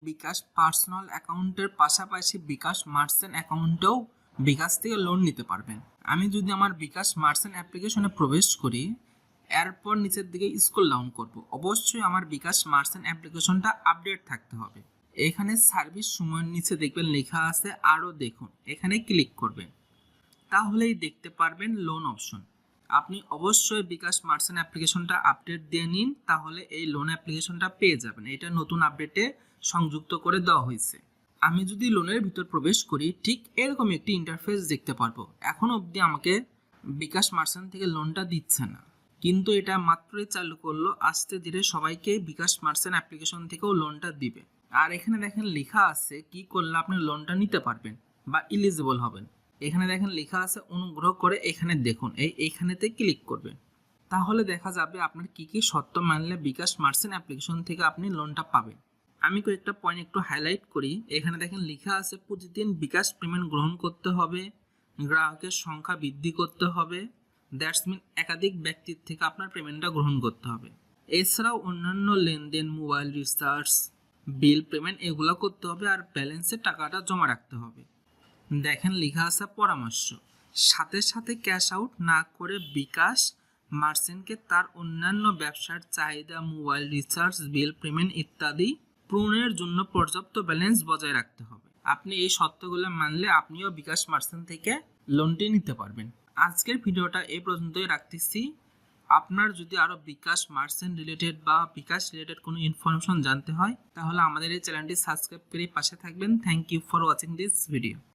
বিকাশ personal অ্যাকাউন্টের পাশাপাশি বিকাশ merchant অ্যাকাউন্টেও বিকাশ থেকে লোন নিতে পারবেন। আমি যদি আমার বিকাশ মার্চেন্ট অ্যাপ্লিকেশনে প্রবেশ করি, এরপর নিচের দিকে স্ক্রল ডাউন করব, অবশ্যই আমার বিকাশ মার্চেন্ট অ্যাপ্লিকেশনটা আপডেট থাকতে হবে। এখানে সার্ভিস সময়ের নিচে দেখবেন লেখা আছে আরও দেখুন, এখানে ক্লিক করবেন, তাহলেই দেখতে পারবেন লোন অপশন। আপনি অবশ্যই বিকাশ মার্চেন্ট অ্যাপ্লিকেশনটা আপডেট দিয়ে নিন, তাহলে এই লোন অ্যাপ্লিকেশনটা পেয়ে যাবেন। এটা নতুন আপডেটে সংযুক্ত করে দেওয়া হয়েছে। আমি যদি লোনের ভিতর প্রবেশ করি, ঠিক এরকম একটি ইন্টারফেস দেখতে পারবো। এখন অবধি আমাকে বিকাশ মার্চেন্ট থেকে লোনটা দিচ্ছে না, কিন্তু এটা মাত্রই চালু করলো, আস্তে ধীরে সবাইকে বিকাশ মার্চেন্ট অ্যাপ্লিকেশন থেকেও লোনটা দিবে। আর এখানে দেখেন লেখা আছে কি করলে আপনি লোনটা নিতে পারবেন বা ইলিজিবল হবেন। এখানে দেখেন লেখা আছে অনুগ্রহ করে এখানে দেখুন, এইখানেতে ক্লিক করবেন, তাহলে দেখা যাবে আপনার কি কি শর্ত মানলে বিকাশ মার্চেন্ট অ্যাপ্লিকেশন থেকে আপনি লোনটা পাবেন। আমি কয়েকটা পয়েন্ট একটু হাইলাইট করি। এখানে দেখেন লেখা আছে প্রতিদিন বিকাশ পেমেন্ট গ্রহণ করতে হবে, গ্রাহকের সংখ্যা বৃদ্ধি করতে হবে, দ্যাটস মিন একাধিক ব্যক্তির থেকে আপনার পেমেন্টটা গ্রহণ করতে হবে। এছাড়াও অন্যান্য লেনদেন, মোবাইল রিচার্জ, বিল পেমেন্ট এগুলো করতে হবে, আর ব্যালেন্সে টাকাটা জমা রাখতে হবে। দেখেন লেখা আছে পরামর্শ, সাথে সাথে ক্যাশ আউট না করে বিকাশ মার্চেন্টকে তার অন্যান্য ব্যবসার চাহিদা, মোবাইল রিচার্জ, বিল পেমেন্ট ইত্যাদি পূরণের জন্য পর্যাপ্ত ব্যালেন্স বজায় রাখতে হবে। আপনি এই শর্তগুলো মানলে আপনিও বিকাশ মার্চেন্ট থেকে লোনটি নিতে পারবেন। আজকের ভিডিওটা এই পর্যন্তই রাখতেছি। আপনার যদি আরও বিকাশ মার্চেন্ট রিলেটেড বা বিকাশ রিলেটেড কোনো ইনফরমেশন জানতে হয়, তাহলে আমাদের এই চ্যানেলটি সাবস্ক্রাইব করে পাশে থাকবেন। Thank you for watching this video.